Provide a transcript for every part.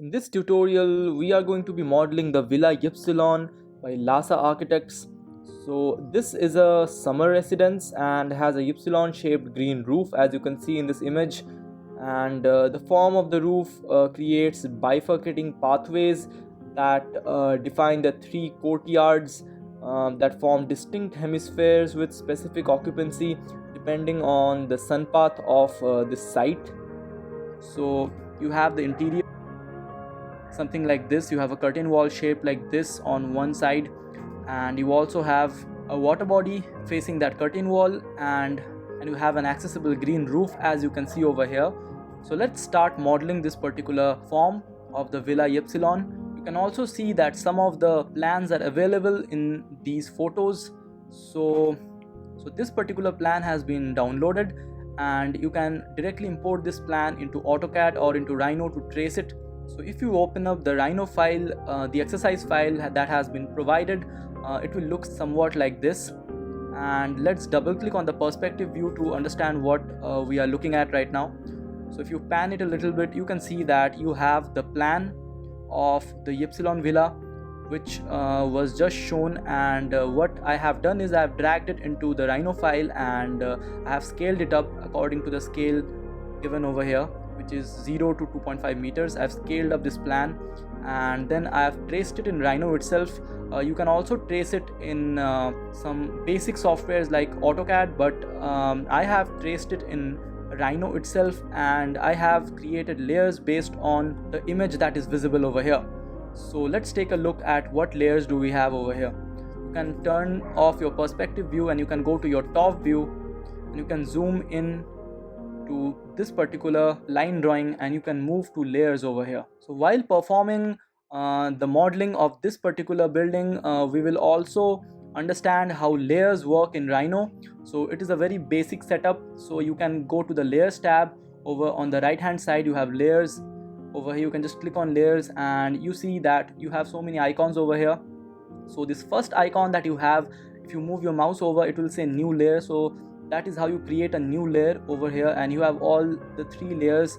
In this tutorial, we are going to be modeling the Villa Ypsilon by Lassa Architects. So this is a summer residence and has a Ypsilon shaped green roof, as you can see in this image. And the form of the roof creates bifurcating pathways that define the three courtyards that form distinct hemispheres with specific occupancy depending on the sun path of this site. So you have the interior something like this. You have a curtain wall shaped like this on one side, and you also have a water body facing that curtain wall, and you have an accessible green roof, as you can see over here. So let's start modeling this particular form of the Villa Ypsilon. You can also see that some of the plans are available in these photos. So this particular plan has been downloaded, and you can directly import this plan into AutoCAD or into Rhino to trace it. So if you open up the Rhino file, the exercise file that has been provided, it will look somewhat like this. And let's double click on the perspective view to understand what we are looking at right now. So if you pan it a little bit, you can see that you have the plan of the Ypsilon Villa, which was just shown, and what I have done is I have dragged it into the Rhino file, and I have scaled it up according to the scale given over here, which is 0 to 2.5 meters. I've scaled up this plan, and then I have traced it in Rhino itself. You can also trace it in some basic softwares like AutoCAD, but I have traced it in Rhino itself, and I have created layers based on the image that is visible over here. So let's take a look at what layers do we have over here. You can turn off your perspective view, and you can go to your top view, and you can zoom in to this particular line drawing, and you can move to layers over here. So while performing the modeling of this particular building, we will also understand how layers work in Rhino. So it is a very basic setup. So you can go to the layers tab. Over on the right hand side, you have layers. Over here you can just click on layers, and you see that you have so many icons over here. So this first icon that you have, if you move your mouse over, it will say new layer. So that is how you create a new layer over here, and you have all the three layers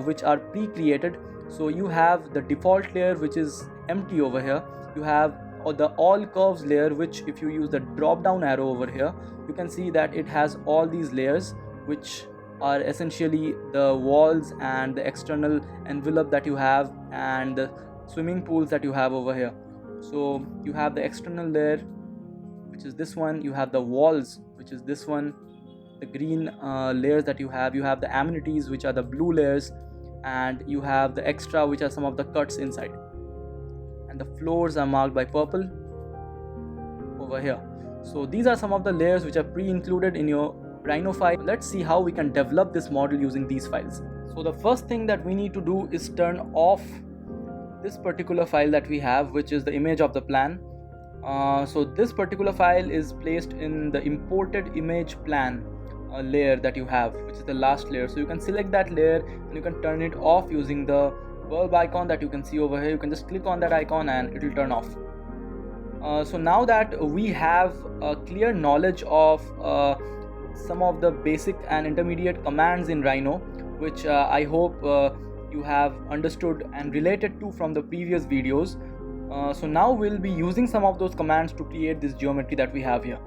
which are pre-created. So you have the default layer, which is empty over here. You have the all curves layer, which if you use the drop down arrow over here, you can see that it has all these layers, which are essentially the walls and the external envelope that you have, and the swimming pools that you have over here. So you have the external layer, which is this one. You have the walls, which is this one. The green layers that you have the amenities, which are the blue layers, and you have the extra, which are some of the cuts inside, and the floors are marked by purple over here. So these are some of the layers which are pre-included in your Rhino file. Let's see how we can develop this model using these files. So the first thing that we need to do is turn off this particular file that we have, which is the image of the plan. So this particular file is placed in the imported image plan layer that you have, which is the last layer. So you can select that layer, and you can turn it off using the bulb icon that you can see over here. You can just click on that icon and it will turn off. So now that we have a clear knowledge of some of the basic and intermediate commands in Rhino, which I hope you have understood and related to from the previous videos. So now we'll be using some of those commands to create this geometry that we have here.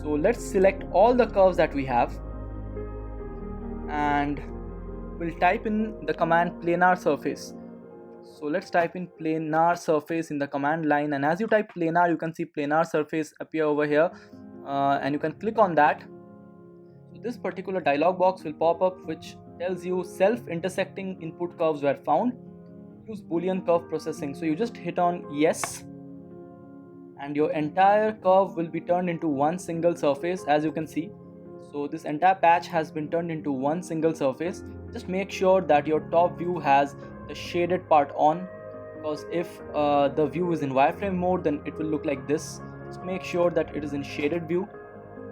So let's select all the curves that we have, and we'll type in the command planar surface. So let's type in planar surface in the command line, and as you type planar, you can see planar surface appear over here, and you can click on that. So this particular dialog box will pop up, which tells you self-intersecting input curves were found. Use Boolean curve processing. So you just hit on yes, and your entire curve will be turned into one single surface, as you can see. So this entire patch has been turned into one single surface. Just make sure that your top view has the shaded part on, because if the view is in wireframe mode, then it will look like this. Just make sure that it is in shaded view,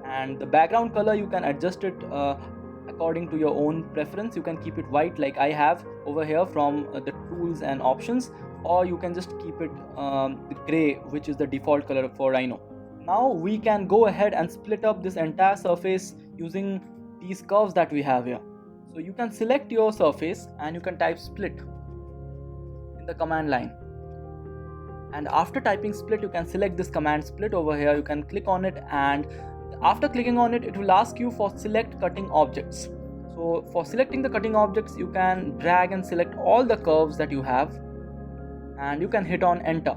and the background color you can adjust it according to your own preference. You can keep it white like I have over here from the tools and options, or you can just keep it the gray, which is the default color for Rhino. Now we can go ahead and split up this entire surface using these curves that we have here. So you can select your surface and you can type split. In the command line. And after typing split, you can select this command split over here. You can click on it, and after clicking on it, it will ask you for select cutting objects. So for selecting the cutting objects, you can drag and select all the curves that you have, and you can hit on enter.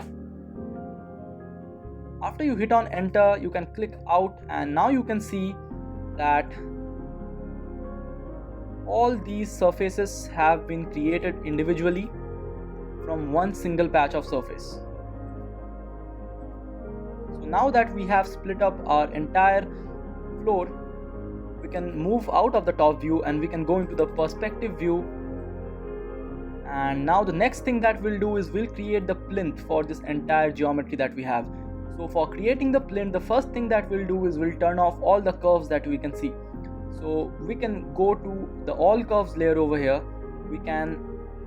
After you hit on enter, you can click out, and now you can see that all these surfaces have been created individually from one single patch of surface. So now that we have split up our entire floor, we can move out of the top view and we can go into the perspective view. And now the next thing that we'll do is we'll create the plinth for this entire geometry that we have. So for creating the plinth, the first thing that we'll do is we'll turn off all the curves that we can see. So we can go to the all curves layer over here. We can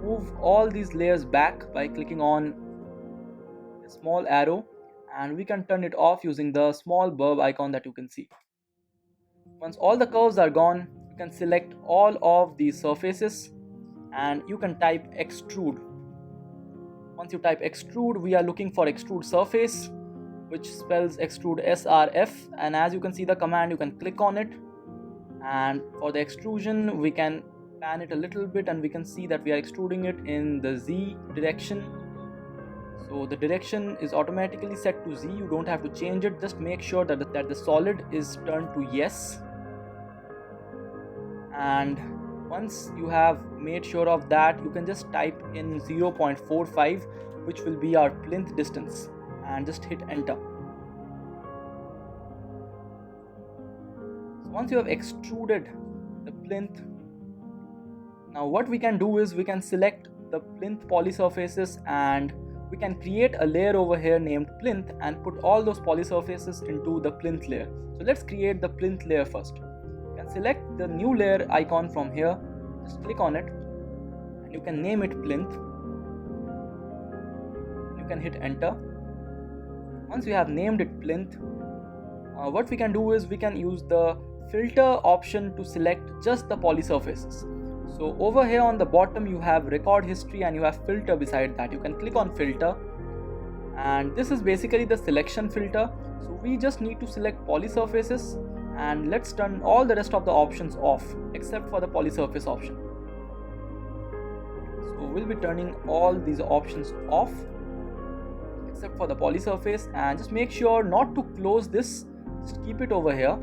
move all these layers back by clicking on a small arrow, and we can turn it off using the small bulb icon that you can see. Once all the curves are gone, you can select all of these surfaces and you can type extrude. Once you type extrude, we are looking for extrude surface, which spells extrude SRF, and as you can see the command, you can click on it, and for the extrusion we can pan it a little bit and we can see that we are extruding it in the Z direction. So the direction is automatically set to Z, you don't have to change it, just make sure that the solid is turned to yes. And once you have made sure of that, you can just type in 0.45, which will be our plinth distance, and just hit enter. So once you have extruded the plinth, now what we can do is we can select the plinth polysurfaces and we can create a layer over here named plinth and put all those polysurfaces into the plinth layer. So let's create the plinth layer first. You can select the new layer icon from here, just click on it and you can name it plinth. You can hit enter. Once you have named it plinth, what we can do is we can use the filter option to select just the polysurfaces. So over here on the bottom you have record history and you have filter beside that. You can click on filter, and this is basically the selection filter. So we just need to select polysurfaces, and let's turn all the rest of the options off except for the polysurface option. So we'll be turning all these options off except for the polysurface, and just make sure not to close this, just keep it over here,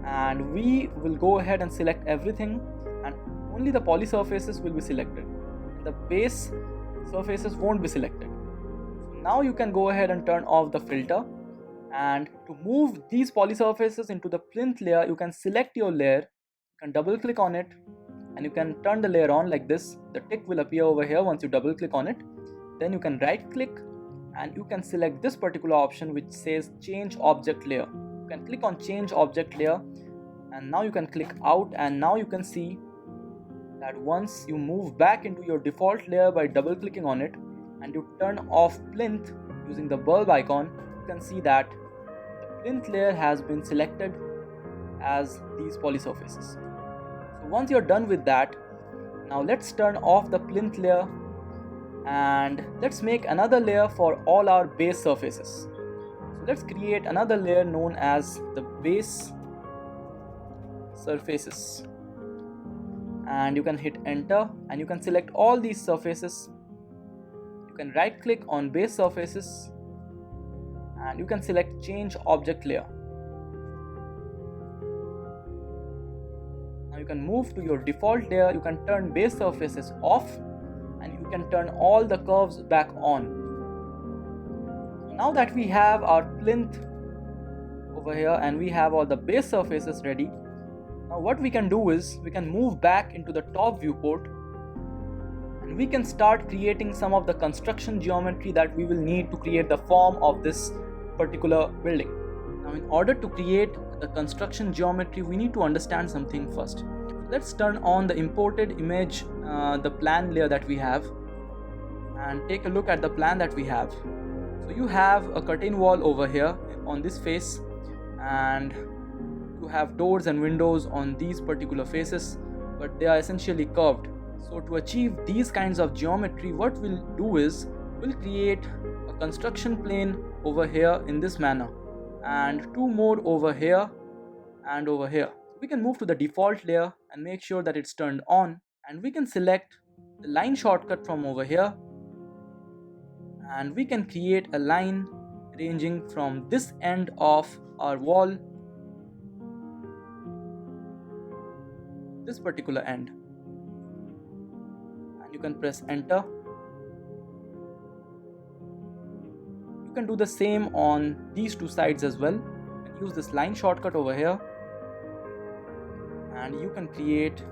and we will go ahead and select everything, and only the polysurfaces will be selected. The base surfaces won't be selected. So now you can go ahead and turn off the filter, and to move these polysurfaces into the plinth layer, you can select your layer, you can double click on it, and you can turn the layer on like this. The tick will appear over here once you double click on it. Then you can right click and you can select this particular option which says change object layer. You can click on change object layer, and now you can click out, and now you can see that once you move back into your default layer by double clicking on it and you turn off plinth using the bulb icon, you can see that the plinth layer has been selected as these polysurfaces. So once you're done with that, now let's turn off the plinth layer and let's make another layer for all our base surfaces. So let's create another layer known as the base surfaces, and you can hit enter and you can select all these surfaces. You can right click on base surfaces and you can select change object layer. Now you can move to your default layer, you can turn base surfaces off and you can turn all the curves back on. So now that we have our plinth over here and we have all the base surfaces ready, now what we can do is we can move back into the top viewport and we can start creating some of the construction geometry that we will need to create the form of this particular building. Now in order to create the construction geometry, we need to understand something first. Let's turn on the imported image, the plan layer that we have, and take a look at the plan that we have. So you have a curtain wall over here on this face, and you have doors and windows on these particular faces, but they are essentially curved. So to achieve these kinds of geometry, what we'll do is we'll create a construction plane over here in this manner, and two more over here and over here. We can move to the default layer and make sure that it's turned on, and we can select the line shortcut from over here, and we can create a line ranging from this end of our wall, this particular end, and you can press enter. You can do the same on these two sides as well, and use this line shortcut over here, and you can create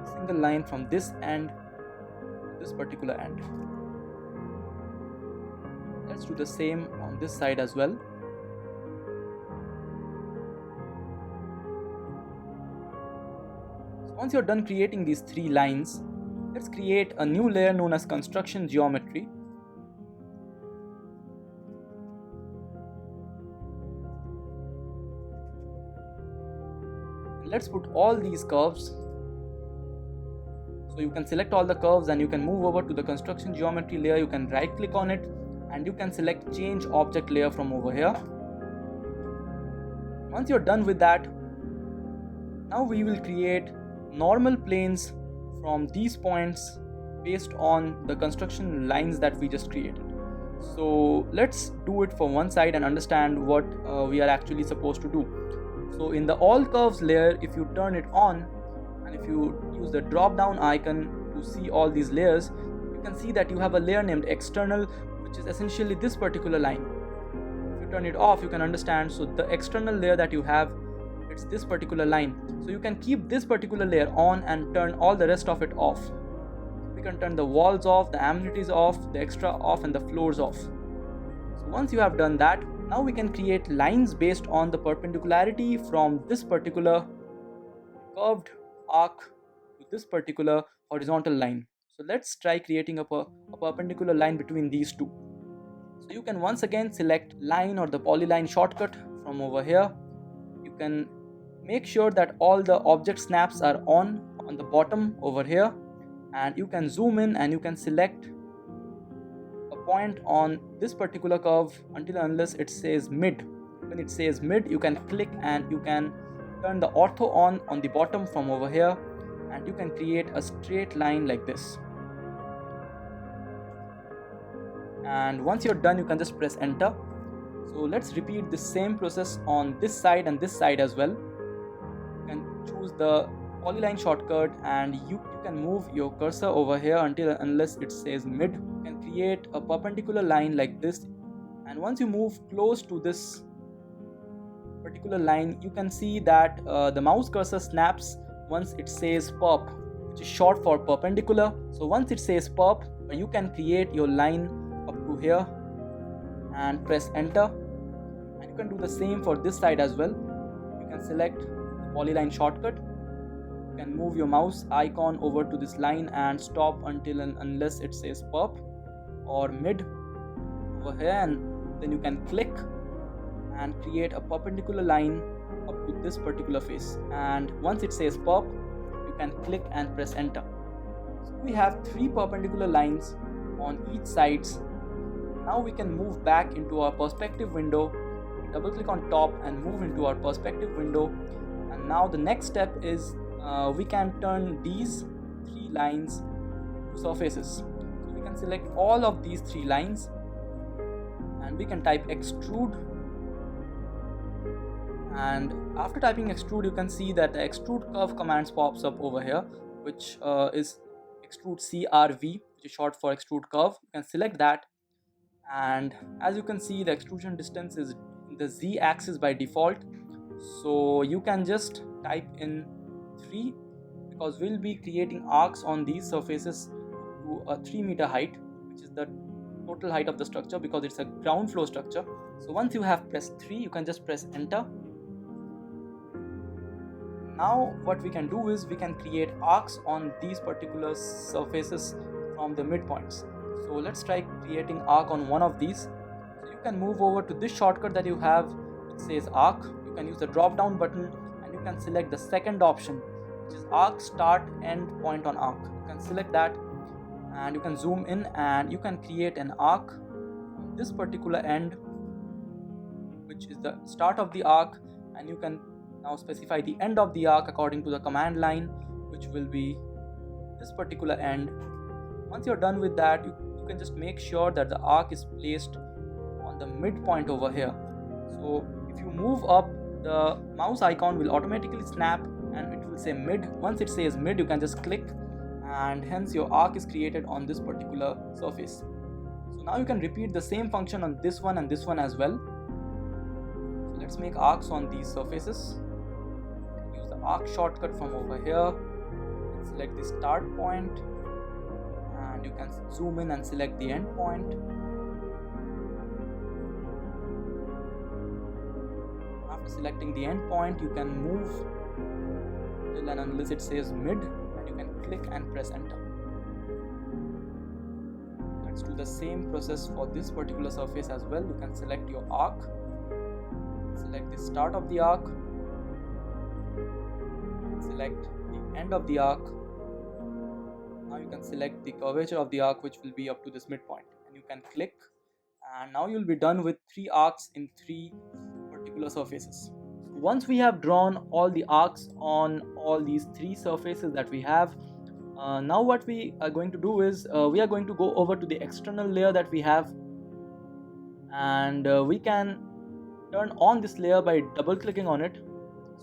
a single line from this end to this particular end. Let's do the same on this side as well. So once you're done creating these three lines, let's create a new layer known as construction geometry. Let's put all these curves. So you can select all the curves and you can move over to the construction geometry layer. You can right click on it and you can select change object layer from over here. Once you're done with that, now we will create normal planes from these points based on the construction lines that we just created. So let's do it for one side and understand what we are actually supposed to do. So in the all curves layer, if you turn it on and if you use the drop down icon to see all these layers, you can see that you have a layer named external, which is essentially this particular line. If you turn it off, you can understand. So the external layer that you have, it's this particular line. So you can keep this particular layer on and turn all the rest of it off. We can turn the walls off, the amenities off, the extra off, and the floors off. So once you have done that, now we can create lines based on the perpendicularity from this particular curved arc to this particular horizontal line. So let's try creating a perpendicular line between these two. So you can once again select line or the polyline shortcut from over here. You can make sure that all the object snaps are on the bottom over here, and you can zoom in and you can select point on this particular curve until unless it says mid. When it says mid, you can click and you can turn the ortho on the bottom from over here, and you can create a straight line like this. And once you're done, you can just press enter. So let's repeat the same process on this side and this side as well. You can choose the polyline shortcut and you can move your cursor over here until unless it says mid. You can create a perpendicular line like this, and once you move close to this particular line, you can see that the mouse cursor snaps once it says perp, which is short for perpendicular. So once it says perp, you can create your line up to here and press enter, and you can do the same for this side as well. You can select the polyline shortcut. You can move your mouse icon over to this line and stop until and unless it says perp or mid over here, and then you can click and create a perpendicular line up to this particular face, and once it says perp, you can click and press enter. So we have 3 perpendicular lines on each sides. Now we can move back into our perspective window, double click on top and move into our perspective window, and now the next step is we can turn these 3 lines into surfaces. So we can select all of these 3 lines and we can type extrude, and after typing extrude, you can see that the extrude curve commands pops up over here, which is extrude CRV, which is short for extrude curve. You can select that, and as you can see, the extrusion distance is in the Z axis by default, so you can just type in 3 because we'll be creating arcs on these surfaces to a 3 meter height, which is the total height of the structure because it's a ground floor structure. So once you have pressed 3, you can just press enter. Now what we can do is we can create arcs on these particular surfaces from the midpoints. So let's try creating arc on one of these. So you can move over to this shortcut that you have, it says arc. You can use the drop down button and you can select the second option, which is arc start end point on arc. You can select that and you can zoom in and you can create an arc from this particular end, which is the start of the arc, and you can now specify the end of the arc according to the command line, which will be this particular end. Once you're done with that, you can just make sure that the arc is placed on the midpoint over here. So if you move up, the mouse icon will automatically snap and it will say mid. Once it says mid, you can just click and hence your arc is created on this particular surface. So now you can repeat the same function on this one and this one as well. So let's make arcs on these surfaces. Use the arc shortcut from over here. Select the start point and you can zoom in and select the end point. After selecting the end point, you can move till and unless it says mid, and you can click and press enter. Let's do the same process for this particular surface as well. You can select your arc, select the start of the arc, and select the end of the arc. Now you can select the curvature of the arc, which will be up to this midpoint, and you can click, and now you'll be done with 3 arcs in 3 particular surfaces. Once we have drawn all the arcs on all these 3 surfaces that we have, now what we are going to do is we are going to go over to the external layer that we have, and we can turn on this layer by double clicking on it,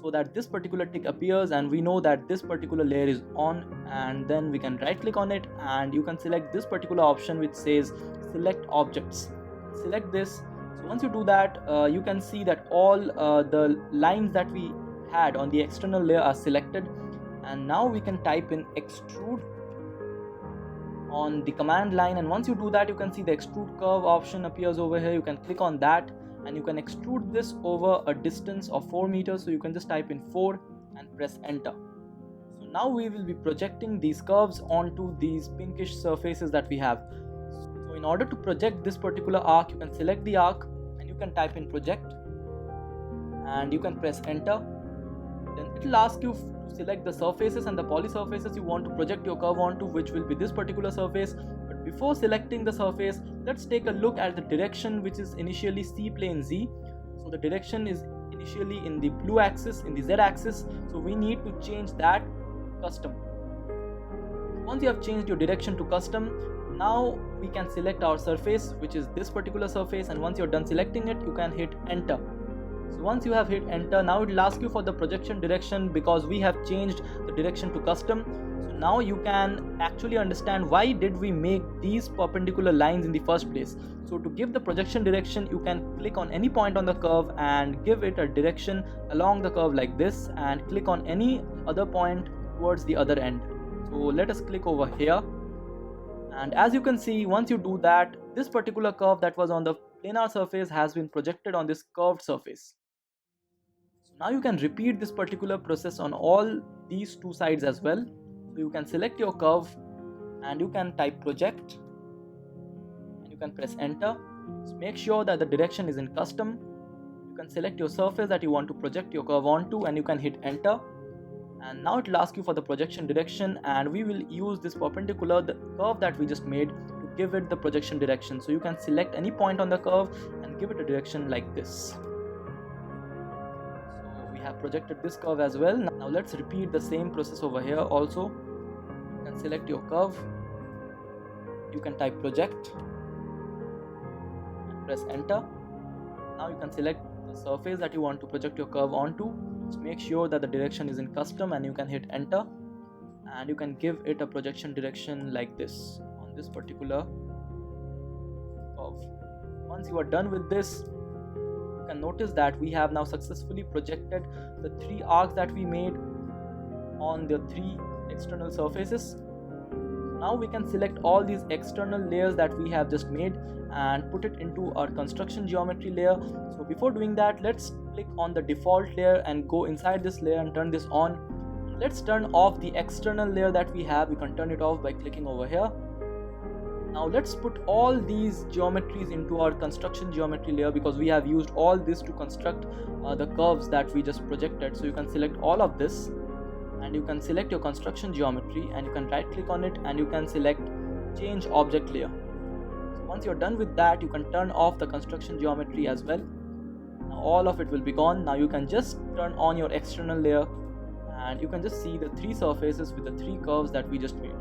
so that this particular tick appears and we know that this particular layer is on, and then we can right click on it and you can select this particular option which says select objects. Select this. So once you do that, you can see that all the lines that we had on the external layer are selected, and now we can type in extrude on the command line, and once you do that, you can see the extrude curve option appears over here. You can click on that and you can extrude this over a distance of 4 meters. So you can just type in 4 and press enter. So now we will be projecting these curves onto these pinkish surfaces that we have. So in order to project this particular arc, you can select the arc and you can type in project and you can press enter. Then it will ask you to select the surfaces and the poly surfaces you want to project your curve onto, which will be this particular surface. But before selecting the surface, let's take a look at the direction, which is initially C plane Z. So the direction is initially in the blue axis, in the Z axis. So we need to change that custom. Once you have changed your direction to custom, now we can select our surface, which is this particular surface, and once you're done selecting it, you can hit enter. So once you have hit enter, now it will ask you for the projection direction because we have changed the direction to custom. So now you can actually understand why did we make these perpendicular lines in the first place. So to give the projection direction, you can click on any point on the curve and give it a direction along the curve like this, and click on any other point towards the other end. So let us click over here, and as you can see, once you do that, this particular curve that was on the planar surface has been projected on this curved surface. So now you can repeat this particular process on all these 2 sides as well. So you can select your curve and you can type project and you can press enter. So make sure that the direction is in custom. You can select your surface that you want to project your curve onto and you can hit enter. And now it will ask you for the projection direction, and we will use this perpendicular, the curve that we just made, to give it the projection direction. So you can select any point on the curve and give it a direction like this. So we have projected this curve as well. Now let's repeat the same process over here also. You can select your curve, you can type project and press enter. Now you can select the surface that you want to project your curve onto. So make sure that the direction is in custom and you can hit enter, and you can give it a projection direction like this on this particular curve. Once you are done with this, you can notice that we have now successfully projected the 3 arcs that we made on the 3 external surfaces. Now we can select all these external layers that we have just made and put it into our construction geometry layer. So before doing that, let's click on the default layer and go inside this layer and turn this on. Let's turn off the external layer that we have. We can turn it off by clicking over here. Now let's put all these geometries into our construction geometry layer, because we have used all this to construct the curves that we just projected. So you can select all of this and you can select your construction geometry, and you can right click on it and you can select change object layer. So once you're done with that, you can turn off the construction geometry as well. Now all of it will be gone. Now you can just turn on your external layer and you can just see the three surfaces with the three curves that we just made.